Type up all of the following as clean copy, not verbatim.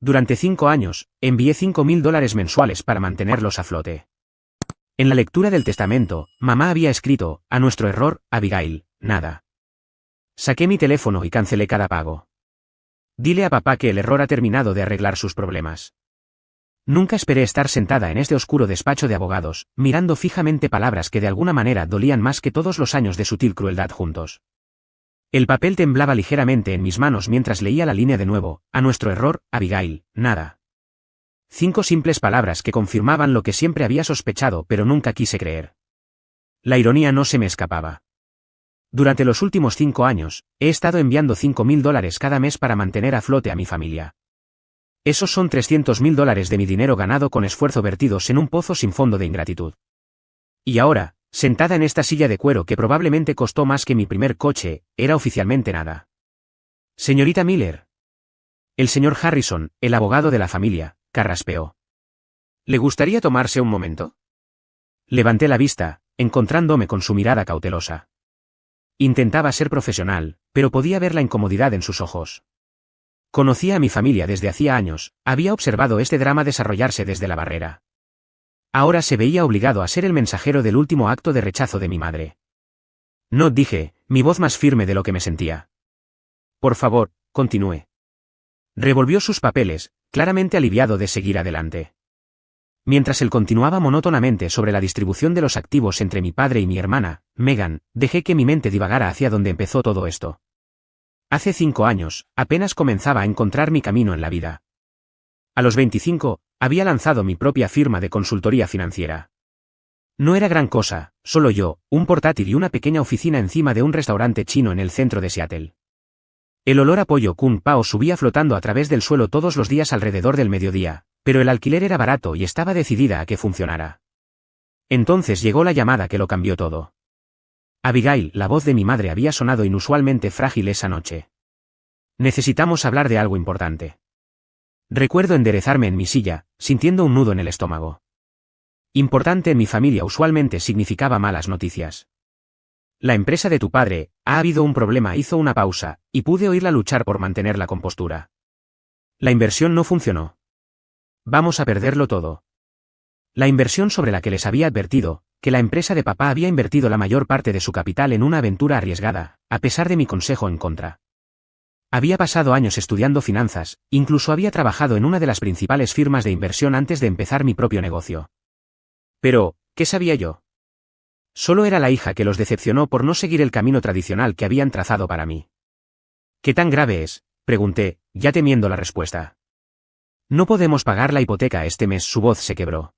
Durante 5 años, envié $5.000 mensuales para mantenerlos a flote. En la lectura del testamento, mamá había escrito, a nuestro error, Abigail, nada. Saqué mi teléfono y cancelé cada pago. Dile a papá que el error ha terminado de arreglar sus problemas. Nunca esperé estar sentada en este oscuro despacho de abogados, mirando fijamente palabras que de alguna manera dolían más que todos los años de sutil crueldad juntos. El papel temblaba ligeramente en mis manos mientras leía la línea de nuevo, a nuestro error, Abigail, nada. 5 simples palabras que confirmaban lo que siempre había sospechado pero nunca quise creer. La ironía no se me escapaba. Durante los últimos 5 años, he estado enviando $5.000 cada mes para mantener a flote a mi familia. Esos son $300.000 de mi dinero ganado con esfuerzo vertidos en un pozo sin fondo de ingratitud. Y ahora, sentada en esta silla de cuero que probablemente costó más que mi primer coche, era oficialmente nada. Señorita Miller. El señor Harrison, el abogado de la familia, carraspeó. ¿Le gustaría tomarse un momento? Levanté la vista, encontrándome con su mirada cautelosa. Intentaba ser profesional, pero podía ver la incomodidad en sus ojos. Conocía a mi familia desde hacía años, había observado este drama desarrollarse desde la barrera. Ahora se veía obligado a ser el mensajero del último acto de rechazo de mi madre. No, dije, mi voz más firme de lo que me sentía. Por favor, continué. Revolvió sus papeles, claramente aliviado de seguir adelante. Mientras él continuaba monótonamente sobre la distribución de los activos entre mi padre y mi hermana, Megan, dejé que mi mente divagara hacia donde empezó todo esto. Hace 5 años, apenas comenzaba a encontrar mi camino en la vida. A los 25, había lanzado mi propia firma de consultoría financiera. No era gran cosa, solo yo, un portátil y una pequeña oficina encima de un restaurante chino en el centro de Seattle. El olor a pollo Kung Pao subía flotando a través del suelo todos los días alrededor del mediodía, pero el alquiler era barato y estaba decidida a que funcionara. Entonces llegó la llamada que lo cambió todo. Abigail, la voz de mi madre había sonado inusualmente frágil esa noche. Necesitamos hablar de algo importante. Recuerdo enderezarme en mi silla, sintiendo un nudo en el estómago. Importante en mi familia usualmente significaba malas noticias. La empresa de tu padre, ha habido un problema. Hizo una pausa, y pude oírla luchar por mantener la compostura. La inversión no funcionó. Vamos a perderlo todo. La inversión sobre la que les había advertido, que la empresa de papá había invertido la mayor parte de su capital en una aventura arriesgada, a pesar de mi consejo en contra. Había pasado años estudiando finanzas, incluso había trabajado en una de las principales firmas de inversión antes de empezar mi propio negocio. Pero, ¿qué sabía yo? Solo era la hija que los decepcionó por no seguir el camino tradicional que habían trazado para mí. ¿Qué tan grave es?, pregunté, ya temiendo la respuesta. No podemos pagar la hipoteca este mes. Su voz se quebró.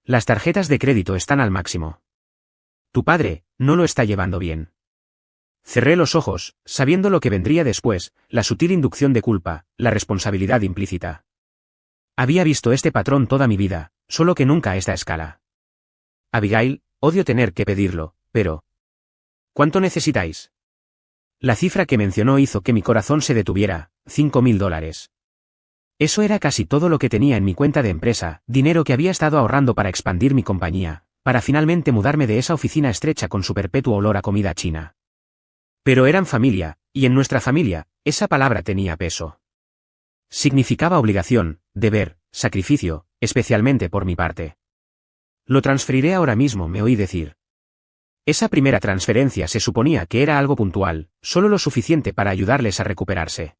Las tarjetas de crédito están al máximo. Tu padre no lo está llevando bien. Cerré los ojos, sabiendo lo que vendría después, la sutil inducción de culpa, la responsabilidad implícita. Había visto este patrón toda mi vida, solo que nunca a esta escala. Abigail, odio tener que pedirlo, pero... ¿Cuánto necesitáis? La cifra que mencionó hizo que mi corazón se detuviera, $5.000. Eso era casi todo lo que tenía en mi cuenta de empresa, dinero que había estado ahorrando para expandir mi compañía, para finalmente mudarme de esa oficina estrecha con su perpetuo olor a comida china. Pero eran familia, y en nuestra familia, esa palabra tenía peso. Significaba obligación, deber, sacrificio, especialmente por mi parte. Lo transferiré ahora mismo, me oí decir. Esa primera transferencia se suponía que era algo puntual, solo lo suficiente para ayudarles a recuperarse.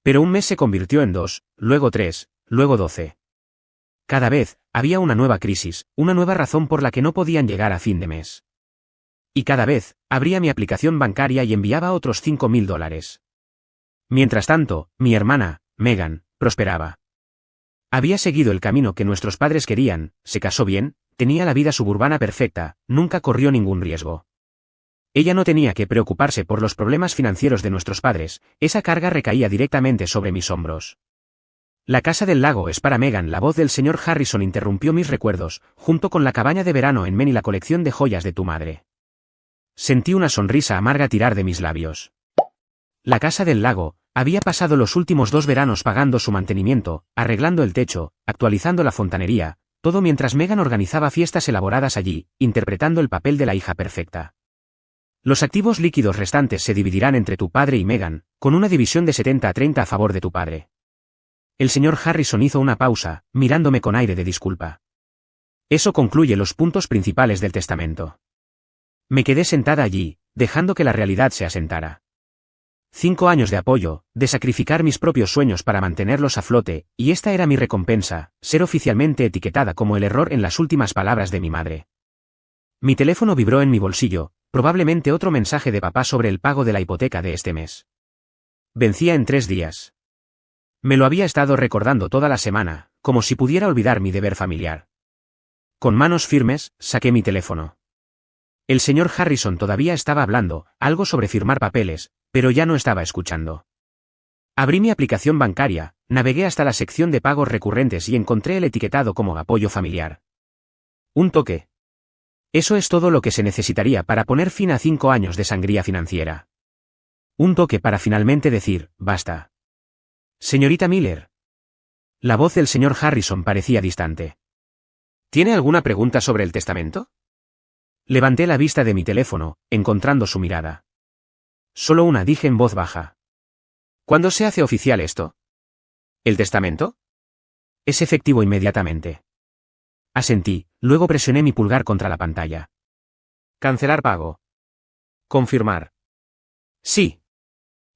Pero un mes se convirtió en 2, luego 3, luego 12. Cada vez, había una nueva crisis, una nueva razón por la que no podían llegar a fin de mes. Y cada vez, abría mi aplicación bancaria y enviaba otros $5.000. Mientras tanto, mi hermana, Megan, prosperaba. Había seguido el camino que nuestros padres querían, se casó bien, tenía la vida suburbana perfecta, nunca corrió ningún riesgo. Ella no tenía que preocuparse por los problemas financieros de nuestros padres, esa carga recaía directamente sobre mis hombros. La casa del lago es para Megan. La voz del señor Harrison interrumpió mis recuerdos, junto con la cabaña de verano en Maine y la colección de joyas de tu madre. Sentí una sonrisa amarga tirar de mis labios. La casa del lago, había pasado los últimos 2 veranos pagando su mantenimiento, arreglando el techo, actualizando la fontanería, todo mientras Megan organizaba fiestas elaboradas allí, interpretando el papel de la hija perfecta. Los activos líquidos restantes se dividirán entre tu padre y Megan, con una división de 70 a 30 a favor de tu padre. El señor Harrison hizo una pausa, mirándome con aire de disculpa. Eso concluye los puntos principales del testamento. Me quedé sentada allí, dejando que la realidad se asentara. 5 años de apoyo, de sacrificar mis propios sueños para mantenerlos a flote, y esta era mi recompensa, ser oficialmente etiquetada como el error en las últimas palabras de mi madre. Mi teléfono vibró en mi bolsillo, probablemente otro mensaje de papá sobre el pago de la hipoteca de este mes. Vencía en 3 días. Me lo había estado recordando toda la semana, como si pudiera olvidar mi deber familiar. Con manos firmes, saqué mi teléfono. El señor Harrison todavía estaba hablando, algo sobre firmar papeles, pero ya no estaba escuchando. Abrí mi aplicación bancaria, navegué hasta la sección de pagos recurrentes y encontré el etiquetado como apoyo familiar. Un toque. Eso es todo lo que se necesitaría para poner fin a 5 años de sangría financiera. Un toque para finalmente decir, basta. Señorita Miller. La voz del señor Harrison parecía distante. ¿Tiene alguna pregunta sobre el testamento? Levanté la vista de mi teléfono, encontrando su mirada. Solo una, dije en voz baja. ¿Cuándo se hace oficial esto? ¿El testamento? Es efectivo inmediatamente. Asentí, luego presioné mi pulgar contra la pantalla. Cancelar pago. Confirmar. Sí.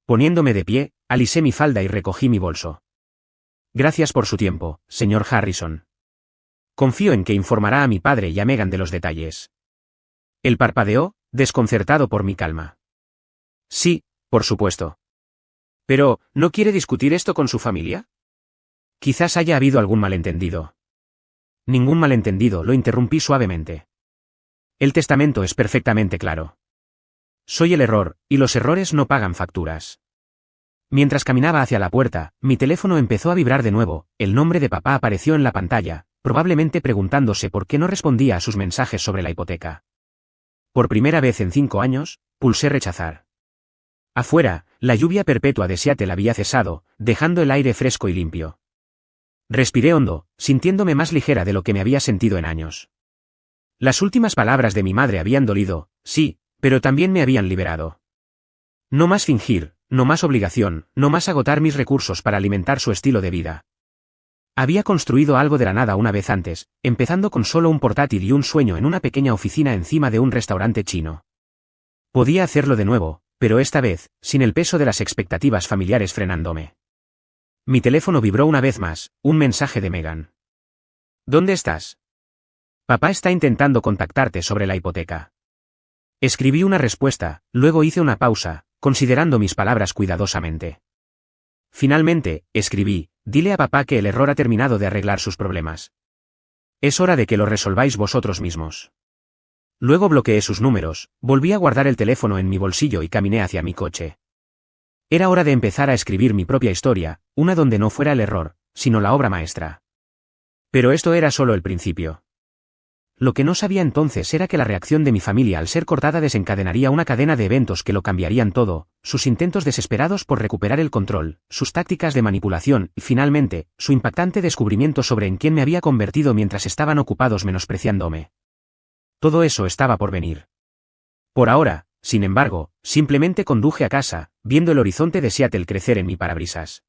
Poniéndome de pie, alisé mi falda y recogí mi bolso. Gracias por su tiempo, señor Harrison. Confío en que informará a mi padre y a Megan de los detalles. Él parpadeó, desconcertado por mi calma. Sí, por supuesto. Pero, ¿no quiere discutir esto con su familia? Quizás haya habido algún malentendido. Ningún malentendido, lo interrumpí suavemente. El testamento es perfectamente claro. Soy el error, y los errores no pagan facturas. Mientras caminaba hacia la puerta, mi teléfono empezó a vibrar de nuevo, el nombre de papá apareció en la pantalla, probablemente preguntándose por qué no respondía a sus mensajes sobre la hipoteca. Por primera vez en 5 años, pulsé rechazar. Afuera, la lluvia perpetua de Seattle había cesado, dejando el aire fresco y limpio. Respiré hondo, sintiéndome más ligera de lo que me había sentido en años. Las últimas palabras de mi madre habían dolido, sí, pero también me habían liberado. No más fingir, no más obligación, no más agotar mis recursos para alimentar su estilo de vida. Había construido algo de la nada una vez antes, empezando con solo un portátil y un sueño en una pequeña oficina encima de un restaurante chino. Podía hacerlo de nuevo, pero esta vez, sin el peso de las expectativas familiares frenándome. Mi teléfono vibró una vez más, un mensaje de Megan. ¿Dónde estás? Papá está intentando contactarte sobre la hipoteca. Escribí una respuesta, luego hice una pausa, considerando mis palabras cuidadosamente. Finalmente, escribí, dile a papá que el error ha terminado de arreglar sus problemas. Es hora de que lo resolváis vosotros mismos. Luego bloqueé sus números, volví a guardar el teléfono en mi bolsillo y caminé hacia mi coche. Era hora de empezar a escribir mi propia historia, una donde no fuera el error, sino la obra maestra. Pero esto era solo el principio. Lo que no sabía entonces era que la reacción de mi familia al ser cortada desencadenaría una cadena de eventos que lo cambiarían todo, sus intentos desesperados por recuperar el control, sus tácticas de manipulación y, finalmente, su impactante descubrimiento sobre en quién me había convertido mientras estaban ocupados menospreciándome. Todo eso estaba por venir. Por ahora, sin embargo, simplemente conduje a casa, viendo el horizonte de Seattle crecer en mi parabrisas.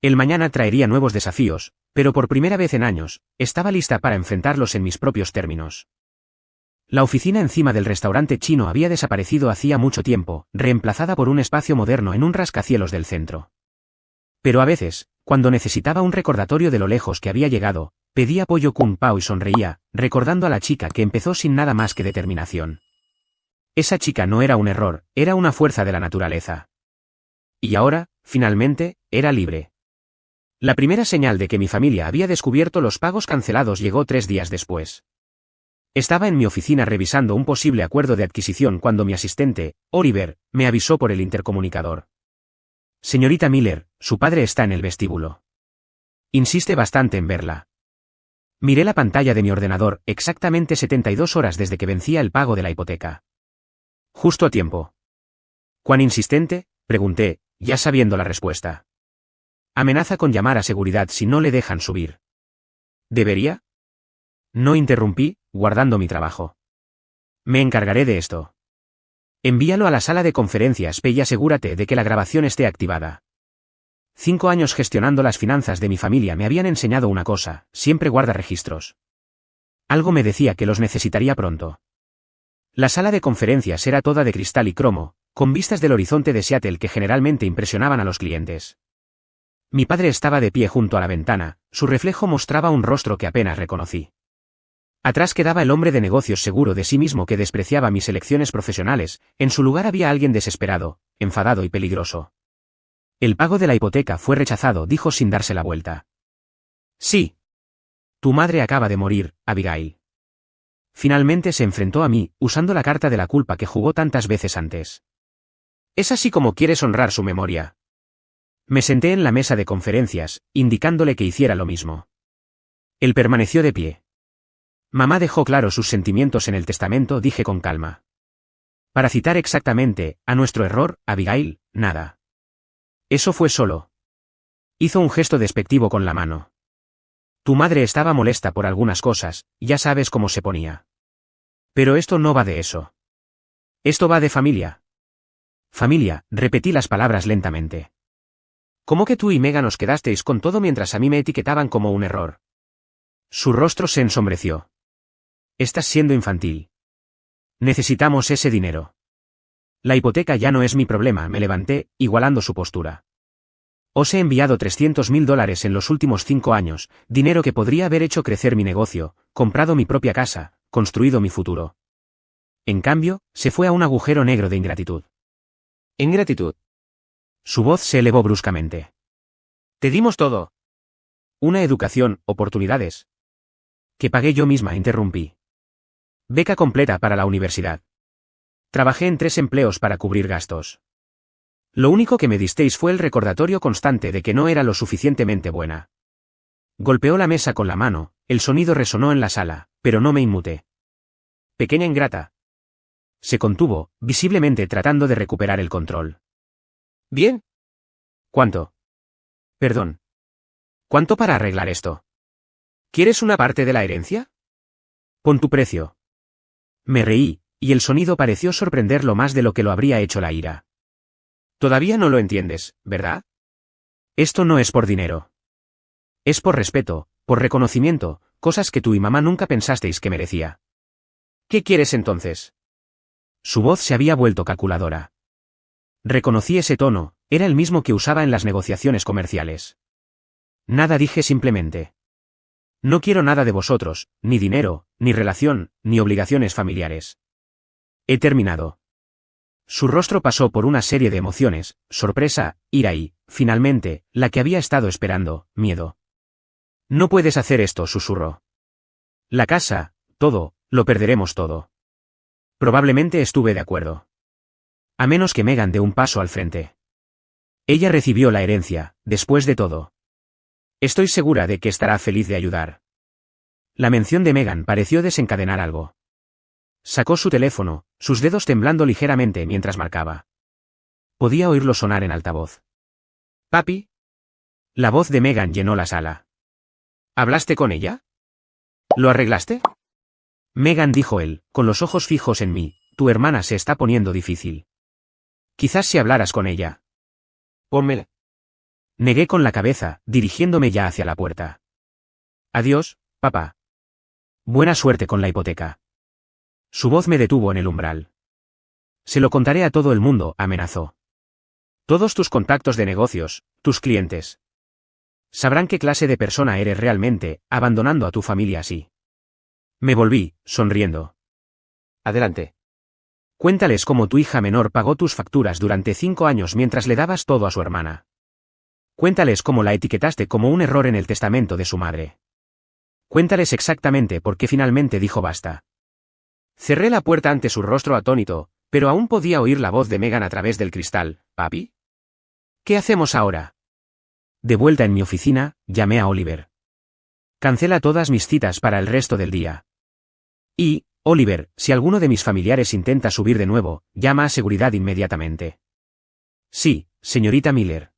El mañana traería nuevos desafíos, pero por primera vez en años, estaba lista para enfrentarlos en mis propios términos. La oficina encima del restaurante chino había desaparecido hacía mucho tiempo, reemplazada por un espacio moderno en un rascacielos del centro. Pero a veces, cuando necesitaba un recordatorio de lo lejos que había llegado, pedí apoyo Kung Pao y sonreía, recordando a la chica que empezó sin nada más que determinación. Esa chica no era un error, era una fuerza de la naturaleza. Y ahora, finalmente, era libre. La primera señal de que mi familia había descubierto los pagos cancelados llegó 3 días después. Estaba en mi oficina revisando un posible acuerdo de adquisición cuando mi asistente, Oliver, me avisó por el intercomunicador. Señorita Miller, su padre está en el vestíbulo. Insiste bastante en verla. Miré la pantalla de mi ordenador, exactamente 72 horas desde que vencía el pago de la hipoteca. Justo a tiempo. ¿Cuán insistente?, pregunté, ya sabiendo la respuesta. Amenaza con llamar a seguridad si no le dejan subir. ¿Debería? No interrumpí, guardando mi trabajo. Me encargaré de esto. Envíalo a la sala de conferencias y asegúrate de que la grabación esté activada. 5 años gestionando las finanzas de mi familia me habían enseñado una cosa: siempre guarda registros. Algo me decía que los necesitaría pronto. La sala de conferencias era toda de cristal y cromo, con vistas del horizonte de Seattle que generalmente impresionaban a los clientes. Mi padre estaba de pie junto a la ventana, su reflejo mostraba un rostro que apenas reconocí. Atrás quedaba el hombre de negocios seguro de sí mismo que despreciaba mis elecciones profesionales, en su lugar había alguien desesperado, enfadado y peligroso. El pago de la hipoteca fue rechazado, dijo sin darse la vuelta. Sí. Tu madre acaba de morir, Abigail. Finalmente se enfrentó a mí, usando la carta de la culpa que jugó tantas veces antes. Es así como quieres honrar su memoria. Me senté en la mesa de conferencias, indicándole que hiciera lo mismo. Él permaneció de pie. Mamá dejó claro sus sentimientos en el testamento, dije con calma. Para citar exactamente, a nuestro error, Abigail, nada. Eso fue solo. Hizo un gesto despectivo con la mano. Tu madre estaba molesta por algunas cosas, ya sabes cómo se ponía. Pero esto no va de eso. Esto va de familia. Familia, repetí las palabras lentamente. ¿Cómo que tú y Megan os quedasteis con todo mientras a mí me etiquetaban como un error? Su rostro se ensombreció. Estás siendo infantil. Necesitamos ese dinero. La hipoteca ya no es mi problema, me levanté, igualando su postura. Os he enviado $300,000 en los últimos 5 años, dinero que podría haber hecho crecer mi negocio, comprado mi propia casa, construido mi futuro. En cambio, se fue a un agujero negro de ingratitud. ¿Ingratitud? Su voz se elevó bruscamente. Te dimos todo. Una educación, oportunidades. Que pagué yo misma, interrumpí. Beca completa para la universidad. Trabajé en 3 empleos para cubrir gastos. Lo único que me disteis fue el recordatorio constante de que no era lo suficientemente buena. Golpeó la mesa con la mano, el sonido resonó en la sala, pero no me inmuté. Pequeña ingrata. Se contuvo, visiblemente tratando de recuperar el control. Bien. ¿Cuánto? Perdón. ¿Cuánto para arreglar esto? ¿Quieres una parte de la herencia? Pon tu precio. Me reí, y el sonido pareció sorprenderlo más de lo que lo habría hecho la ira. Todavía no lo entiendes, ¿verdad? Esto no es por dinero. Es por respeto, por reconocimiento, cosas que tú y mamá nunca pensasteis que merecía. ¿Qué quieres entonces? Su voz se había vuelto calculadora. Reconocí ese tono, era el mismo que usaba en las negociaciones comerciales. Nada, dije simplemente. No quiero nada de vosotros, ni dinero, ni relación, ni obligaciones familiares. He terminado. Su rostro pasó por una serie de emociones, sorpresa, ira y, finalmente, la que había estado esperando, miedo. No puedes hacer esto, susurró. La casa, todo, lo perderemos todo. Probablemente estuve de acuerdo. A menos que Megan dé un paso al frente. Ella recibió la herencia, después de todo. Estoy segura de que estará feliz de ayudar. La mención de Megan pareció desencadenar algo. Sacó su teléfono, sus dedos temblando ligeramente mientras marcaba. Podía oírlo sonar en altavoz. ¿Papi? La voz de Megan llenó la sala. ¿Hablaste con ella? ¿Lo arreglaste? Megan, dijo él, con los ojos fijos en mí, tu hermana se está poniendo difícil. Quizás si hablaras con ella. Pónmela. Negué con la cabeza, dirigiéndome ya hacia la puerta. Adiós, papá. Buena suerte con la hipoteca. Su voz me detuvo en el umbral. Se lo contaré a todo el mundo, amenazó. Todos tus contactos de negocios, tus clientes. Sabrán qué clase de persona eres realmente, abandonando a tu familia así. Me volví, sonriendo. Adelante. Cuéntales cómo tu hija menor pagó tus facturas durante 5 años mientras le dabas todo a su hermana. Cuéntales cómo la etiquetaste como un error en el testamento de su madre. Cuéntales exactamente por qué finalmente dijo basta. Cerré la puerta ante su rostro atónito, pero aún podía oír la voz de Megan a través del cristal. ¿Papi? ¿Qué hacemos ahora? De vuelta en mi oficina, llamé a Oliver. Cancela todas mis citas para el resto del día. Y, Oliver, si alguno de mis familiares intenta subir de nuevo, llama a seguridad inmediatamente. Sí, señorita Miller.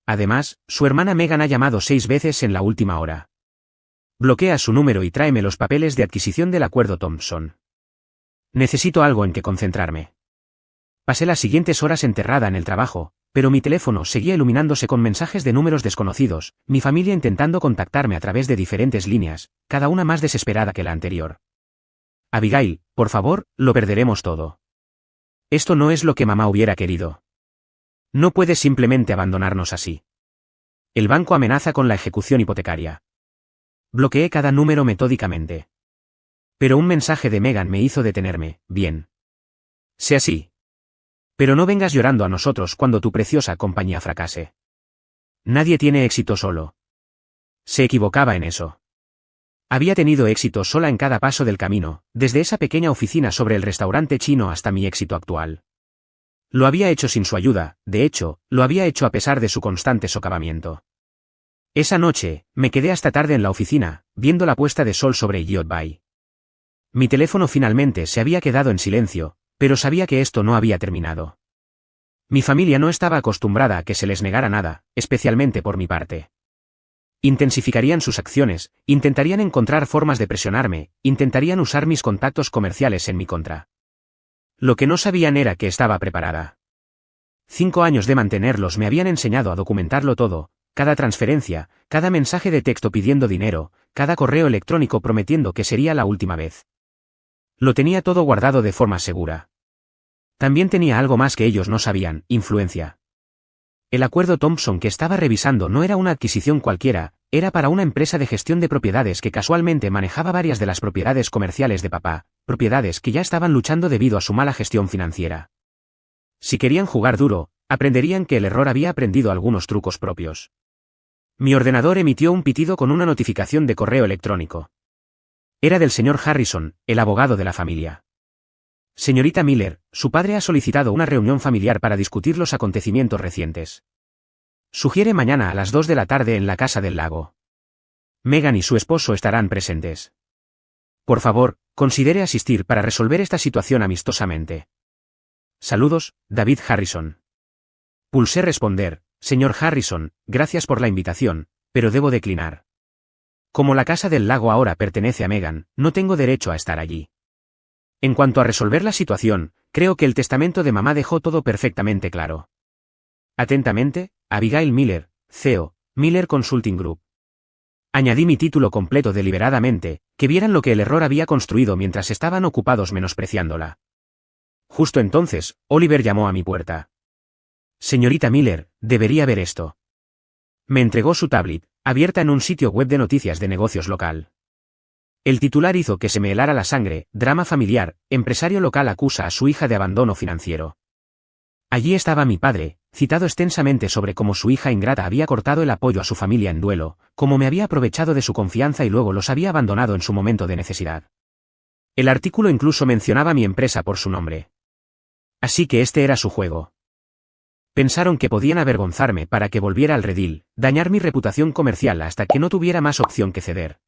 Además, su hermana Megan ha llamado 6 veces en la última hora. Bloquea su número y tráeme los papeles de adquisición del acuerdo Thompson. Necesito algo en que concentrarme. Pasé las siguientes horas enterrada en el trabajo, pero mi teléfono seguía iluminándose con mensajes de números desconocidos, mi familia intentando contactarme a través de diferentes líneas, cada una más desesperada que la anterior. Abigail, por favor, lo perderemos todo. Esto no es lo que mamá hubiera querido. No puedes simplemente abandonarnos así. El banco amenaza con la ejecución hipotecaria. Bloqueé cada número metódicamente. Pero un mensaje de Megan me hizo detenerme. Bien. Sé así. Pero no vengas llorando a nosotros cuando tu preciosa compañía fracase. Nadie tiene éxito solo. Se equivocaba en eso. Había tenido éxito sola en cada paso del camino, desde esa pequeña oficina sobre el restaurante chino hasta mi éxito actual. Lo había hecho sin su ayuda, de hecho, lo había hecho a pesar de su constante socavamiento. Esa noche, me quedé hasta tarde en la oficina, viendo la puesta de sol sobre Elliot Bay. Mi teléfono finalmente se había quedado en silencio, pero sabía que esto no había terminado. Mi familia no estaba acostumbrada a que se les negara nada, especialmente por mi parte. Intensificarían sus acciones, intentarían encontrar formas de presionarme, intentarían usar mis contactos comerciales en mi contra. Lo que no sabían era que estaba preparada. 5 años de mantenerlos me habían enseñado a documentarlo todo, cada transferencia, cada mensaje de texto pidiendo dinero, cada correo electrónico prometiendo que sería la última vez. Lo tenía todo guardado de forma segura. También tenía algo más que ellos no sabían, influencia. El acuerdo Thompson que estaba revisando no era una adquisición cualquiera, era para una empresa de gestión de propiedades que casualmente manejaba varias de las propiedades comerciales de papá, propiedades que ya estaban luchando debido a su mala gestión financiera. Si querían jugar duro, aprenderían que el error había aprendido algunos trucos propios. Mi ordenador emitió un pitido con una notificación de correo electrónico. Era del señor Harrison, el abogado de la familia. Señorita Miller, su padre ha solicitado una reunión familiar para discutir los acontecimientos recientes. Sugiere mañana a las 2 de la tarde en la Casa del Lago. Megan y su esposo estarán presentes. Por favor, considere asistir para resolver esta situación amistosamente. Saludos, David Harrison. Pulsé responder, señor Harrison, gracias por la invitación, pero debo declinar. Como la Casa del Lago ahora pertenece a Megan, no tengo derecho a estar allí. En cuanto a resolver la situación, creo que el testamento de mamá dejó todo perfectamente claro. Atentamente, Abigail Miller, CEO, Miller Consulting Group. Añadí mi título completo deliberadamente, que vieran lo que el error había construido mientras estaban ocupados menospreciándola. Justo entonces, Oliver llamó a mi puerta. Señorita Miller, debería ver esto. Me entregó su tablet, abierta en un sitio web de noticias de negocios local. El titular hizo que se me helara la sangre, drama familiar, empresario local acusa a su hija de abandono financiero. Allí estaba mi padre, citado extensamente sobre cómo su hija ingrata había cortado el apoyo a su familia en duelo, cómo me había aprovechado de su confianza y luego los había abandonado en su momento de necesidad. El artículo incluso mencionaba mi empresa por su nombre. Así que este era su juego. Pensaron que podían avergonzarme para que volviera al redil, dañar mi reputación comercial hasta que no tuviera más opción que ceder.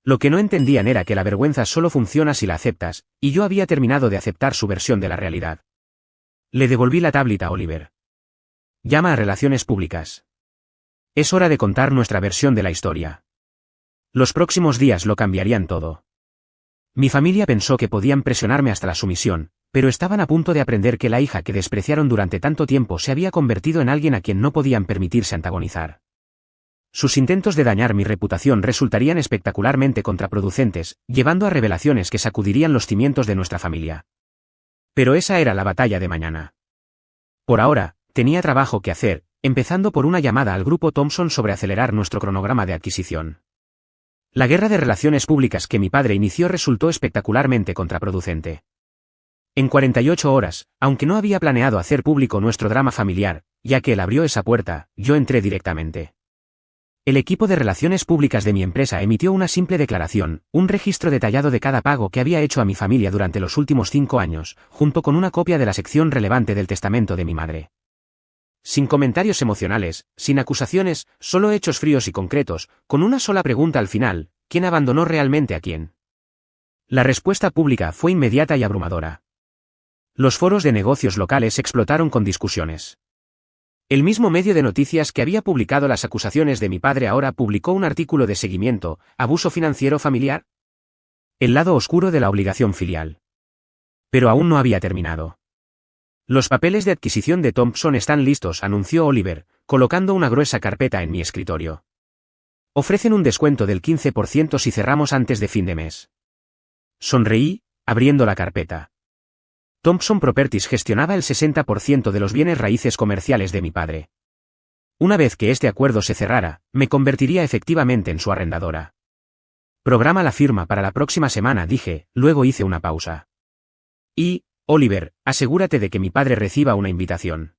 Lo que no entendían era que la vergüenza solo funciona si la aceptas, y yo había terminado de aceptar su versión de la realidad. Le devolví la tablet a Oliver. Llama a Relaciones Públicas. Es hora de contar nuestra versión de la historia. Los próximos días lo cambiarían todo. Mi familia pensó que podían presionarme hasta la sumisión, pero estaban a punto de aprender que la hija que despreciaron durante tanto tiempo se había convertido en alguien a quien no podían permitirse antagonizar. Sus intentos de dañar mi reputación resultarían espectacularmente contraproducentes, llevando a revelaciones que sacudirían los cimientos de nuestra familia. Pero esa era la batalla de mañana. Por ahora, tenía trabajo que hacer, empezando por una llamada al grupo Thompson sobre acelerar nuestro cronograma de adquisición. La guerra de relaciones públicas que mi padre inició resultó espectacularmente contraproducente. En 48 horas, aunque no había planeado hacer público nuestro drama familiar, ya que él abrió esa puerta, yo entré directamente. El equipo de relaciones públicas de mi empresa emitió una simple declaración, un registro detallado de cada pago que había hecho a mi familia durante los últimos 5 años, junto con una copia de la sección relevante del testamento de mi madre. Sin comentarios emocionales, sin acusaciones, solo hechos fríos y concretos, con una sola pregunta al final, ¿quién abandonó realmente a quién? La respuesta pública fue inmediata y abrumadora. Los foros de negocios locales explotaron con discusiones. El mismo medio de noticias que había publicado las acusaciones de mi padre ahora publicó un artículo de seguimiento, ¿abuso financiero familiar? El lado oscuro de la obligación filial. Pero aún no había terminado. Los papeles de adquisición de Thompson están listos, anunció Oliver, colocando una gruesa carpeta en mi escritorio. Ofrecen un descuento del 15% si cerramos antes de fin de mes. Sonreí, abriendo la carpeta. Thompson Properties gestionaba el 60% de los bienes raíces comerciales de mi padre. Una vez que este acuerdo se cerrara, me convertiría efectivamente en su arrendadora. Programa la firma para la próxima semana, dije, luego hice una pausa. Y, Oliver, asegúrate de que mi padre reciba una invitación.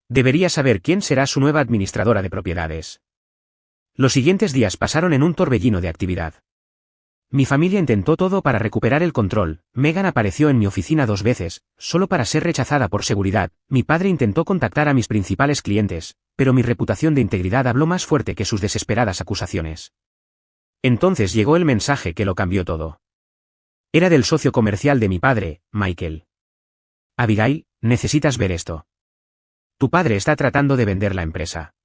Debería saber quién será su nueva administradora de propiedades. Los siguientes días pasaron en un torbellino de actividad. Mi familia intentó todo para recuperar el control. Megan apareció en mi oficina 2 veces, solo para ser rechazada por seguridad. Mi padre intentó contactar a mis principales clientes, pero mi reputación de integridad habló más fuerte que sus desesperadas acusaciones. Entonces llegó el mensaje que lo cambió todo. Era del socio comercial de mi padre, Michael. Abigail, necesitas ver esto. Tu padre está tratando de vender la empresa.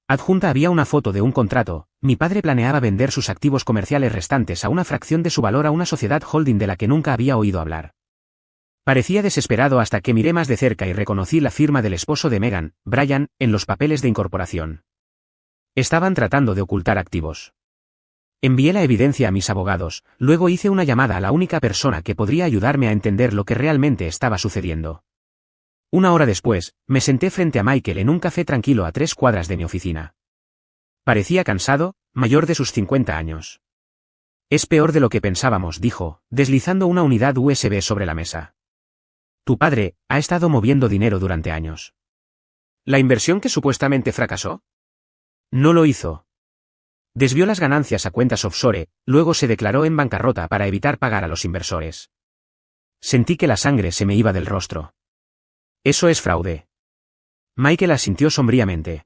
Adjunta había una foto de un contrato. Mi padre planeaba vender sus activos comerciales restantes a una fracción de su valor a una sociedad holding de la que nunca había oído hablar. Parecía desesperado hasta que miré más de cerca y reconocí la firma del esposo de Megan, Brian, en los papeles de incorporación. Estaban tratando de ocultar activos. Envié la evidencia a mis abogados, luego hice una llamada a la única persona que podría ayudarme a entender lo que realmente estaba sucediendo. 1 hora después, me senté frente a Michael en un café tranquilo a 3 cuadras de mi oficina. Parecía cansado, mayor de sus 50 años. Es peor de lo que pensábamos, dijo, deslizando una unidad USB sobre la mesa. Tu padre ha estado moviendo dinero durante años. ¿La inversión que supuestamente fracasó? No lo hizo. Desvió las ganancias a cuentas offshore, luego se declaró en bancarrota para evitar pagar a los inversores. Sentí que la sangre se me iba del rostro. Eso es fraude. Michael asintió sombríamente.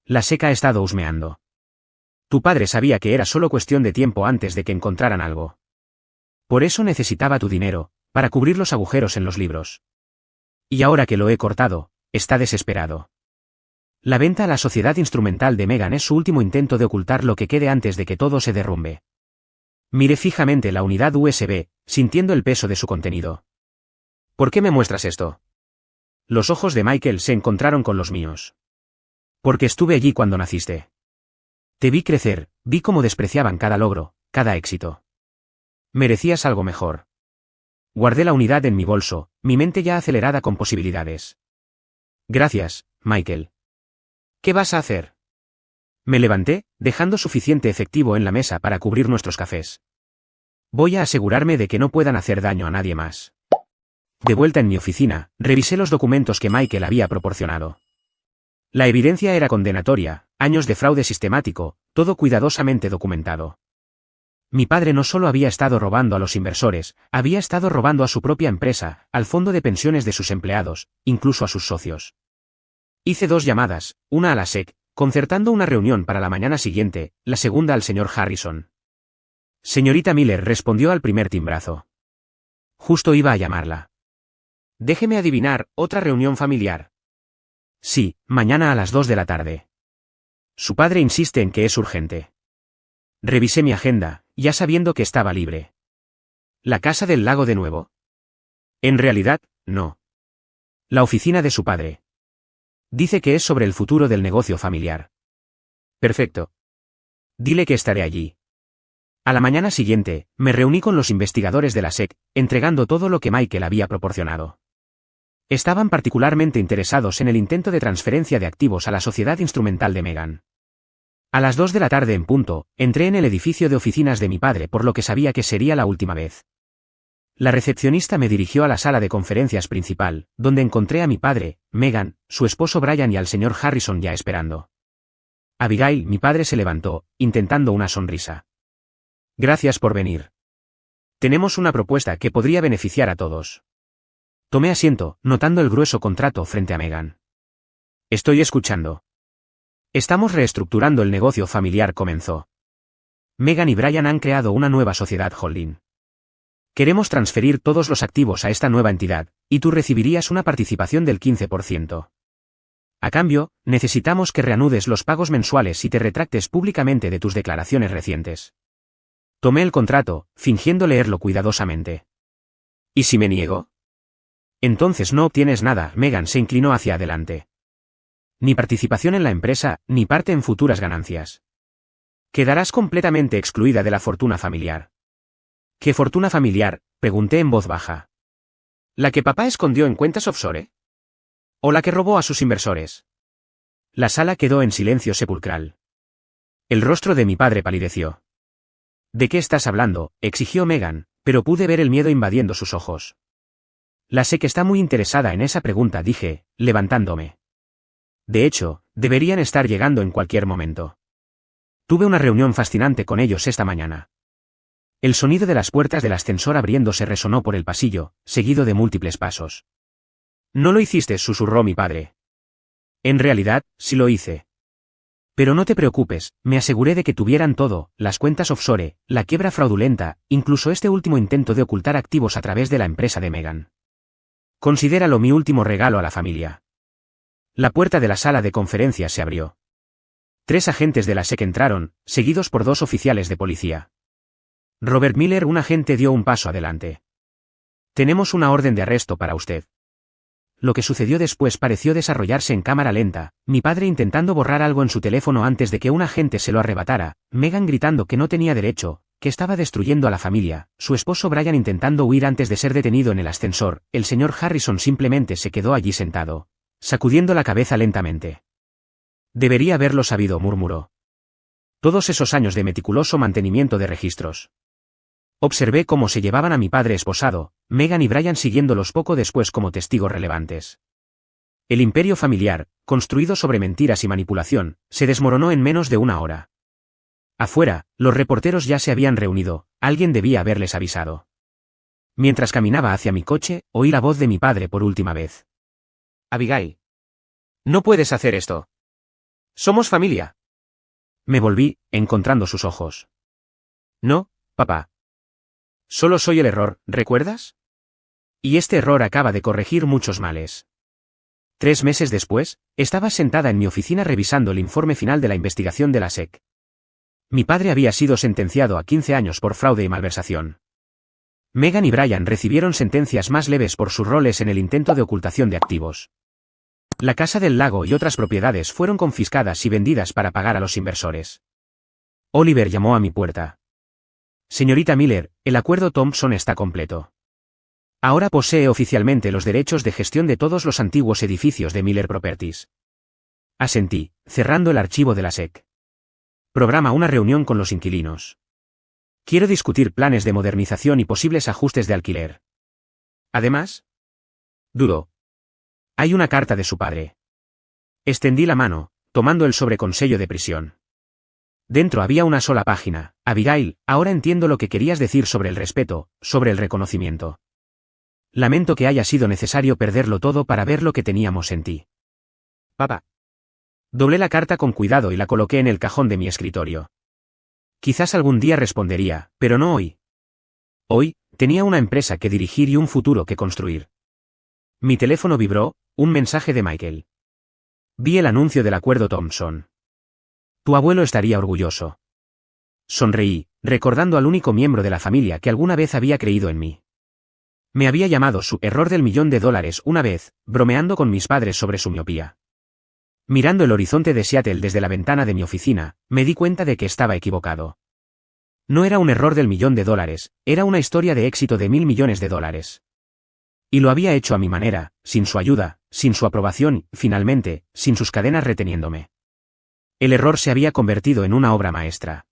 La SEC ha estado husmeando. Tu padre sabía que era solo cuestión de tiempo antes de que encontraran algo. Por eso necesitaba tu dinero, para cubrir los agujeros en los libros. Y ahora que lo he cortado, está desesperado. La venta a la sociedad instrumental de Megan es su último intento de ocultar lo que quede antes de que todo se derrumbe. Miré fijamente la unidad USB, sintiendo el peso de su contenido. ¿Por qué me muestras esto? Los ojos de Michael se encontraron con los míos. Porque estuve allí cuando naciste. Te vi crecer, vi cómo despreciaban cada logro, cada éxito. Merecías algo mejor. Guardé la unidad en mi bolso, mi mente ya acelerada con posibilidades. Gracias, Michael. ¿Qué vas a hacer? Me levanté, dejando suficiente efectivo en la mesa para cubrir nuestros cafés. Voy a asegurarme de que no puedan hacer daño a nadie más. De vuelta en mi oficina, revisé los documentos que Michael había proporcionado. La evidencia era condenatoria, años de fraude sistemático, todo cuidadosamente documentado. Mi padre no solo había estado robando a los inversores, había estado robando a su propia empresa, al fondo de pensiones de sus empleados, incluso a sus socios. Hice 2 llamadas, una a la SEC, concertando una reunión para la mañana siguiente, la segunda al señor Harrison. Señorita Miller respondió al primer timbrazo. Justo iba a llamarla. Déjeme adivinar, ¿otra reunión familiar? Sí, mañana a las 2 de la tarde. Su padre insiste en que es urgente. Revisé mi agenda, ya sabiendo que estaba libre. ¿La casa del lago de nuevo? En realidad, no. La oficina de su padre. Dice que es sobre el futuro del negocio familiar. Perfecto. Dile que estaré allí. A la mañana siguiente, me reuní con los investigadores de la SEC, entregando todo lo que Michael había proporcionado. Estaban particularmente interesados en el intento de transferencia de activos a la sociedad instrumental de Megan. A las 2 de la tarde en punto, entré en el edificio de oficinas de mi padre por lo que sabía que sería la última vez. La recepcionista me dirigió a la sala de conferencias principal, donde encontré a mi padre, Megan, su esposo Brian y al señor Harrison ya esperando. Abigail, mi padre se levantó, intentando una sonrisa. Gracias por venir. Tenemos una propuesta que podría beneficiar a todos. Tomé asiento, notando el grueso contrato frente a Megan. Estoy escuchando. Estamos reestructurando el negocio familiar, comenzó. Megan y Brian han creado una nueva sociedad holding. Queremos transferir todos los activos a esta nueva entidad, y tú recibirías una participación del 15%. A cambio, necesitamos que reanudes los pagos mensuales y te retractes públicamente de tus declaraciones recientes. Tomé el contrato, fingiendo leerlo cuidadosamente. ¿Y si me niego? Entonces no obtienes nada. Megan se inclinó hacia adelante. Ni participación en la empresa, ni parte en futuras ganancias. Quedarás completamente excluida de la fortuna familiar. ¿Qué fortuna familiar?, pregunté en voz baja. ¿La que papá escondió en cuentas offshore? ¿O la que robó a sus inversores? La sala quedó en silencio sepulcral. El rostro de mi padre palideció. ¿De qué estás hablando?, exigió Megan, pero pude ver el miedo invadiendo sus ojos. La sé que está muy interesada en esa pregunta, dije, levantándome. De hecho, deberían estar llegando en cualquier momento. Tuve una reunión fascinante con ellos esta mañana. El sonido de las puertas del ascensor abriéndose resonó por el pasillo, seguido de múltiples pasos. No lo hiciste, susurró mi padre. En realidad, sí lo hice. Pero no te preocupes, me aseguré de que tuvieran todo, las cuentas offshore, la quiebra fraudulenta, incluso este último intento de ocultar activos a través de la empresa de Megan. Considéralo mi último regalo a la familia. La puerta de la sala de conferencias se abrió. 3 agentes de la SEC entraron, seguidos por 2 oficiales de policía. Robert Miller, un agente, dio un paso adelante. Tenemos una orden de arresto para usted. Lo que sucedió después pareció desarrollarse en cámara lenta, mi padre intentando borrar algo en su teléfono antes de que un agente se lo arrebatara, Megan gritando que no tenía derecho, que estaba destruyendo a la familia, su esposo Brian intentando huir antes de ser detenido en el ascensor, el señor Harrison simplemente se quedó allí sentado, sacudiendo la cabeza lentamente. Debería haberlo sabido, murmuró. Todos esos años de meticuloso mantenimiento de registros. Observé cómo se llevaban a mi padre esposado, Megan y Brian siguiéndolos poco después como testigos relevantes. El imperio familiar, construido sobre mentiras y manipulación, se desmoronó en menos de una hora. Afuera, los reporteros ya se habían reunido, alguien debía haberles avisado. Mientras caminaba hacia mi coche, oí la voz de mi padre por última vez. Abigail. No puedes hacer esto. Somos familia. Me volví, encontrando sus ojos. No, papá. Solo soy el error, ¿recuerdas? Y este error acaba de corregir muchos males. 3 meses después, estaba sentada en mi oficina revisando el informe final de la investigación de la SEC. Mi padre había sido sentenciado a 15 años por fraude y malversación. Megan y Brian recibieron sentencias más leves por sus roles en el intento de ocultación de activos. La Casa del Lago y otras propiedades fueron confiscadas y vendidas para pagar a los inversores. Oliver llamó a mi puerta. Señorita Miller, el acuerdo Thompson está completo. Ahora posee oficialmente los derechos de gestión de todos los antiguos edificios de Miller Properties. Asentí, cerrando el archivo de la SEC. Programa una reunión con los inquilinos. Quiero discutir planes de modernización y posibles ajustes de alquiler. Además, dudó. Hay una carta de su padre. Extendí la mano, tomando el sobre con sello de prisión. Dentro había una sola página. Abigail, ahora entiendo lo que querías decir sobre el respeto, sobre el reconocimiento. Lamento que haya sido necesario perderlo todo para ver lo que teníamos en ti. Papá. Doblé la carta con cuidado y la coloqué en el cajón de mi escritorio. Quizás algún día respondería, pero no hoy. Hoy, tenía una empresa que dirigir y un futuro que construir. Mi teléfono vibró, un mensaje de Michael. Vi el anuncio del acuerdo Thompson. Tu abuelo estaría orgulloso. Sonreí, recordando al único miembro de la familia que alguna vez había creído en mí. Me había llamado su error del $1.000.000 una vez, bromeando con mis padres sobre su miopía. Mirando el horizonte de Seattle desde la ventana de mi oficina, me di cuenta de que estaba equivocado. No era un error del $1.000.000, era una historia de éxito de $1.000 millones. Y lo había hecho a mi manera, sin su ayuda, sin su aprobación, finalmente, sin sus cadenas reteniéndome. El error se había convertido en una obra maestra.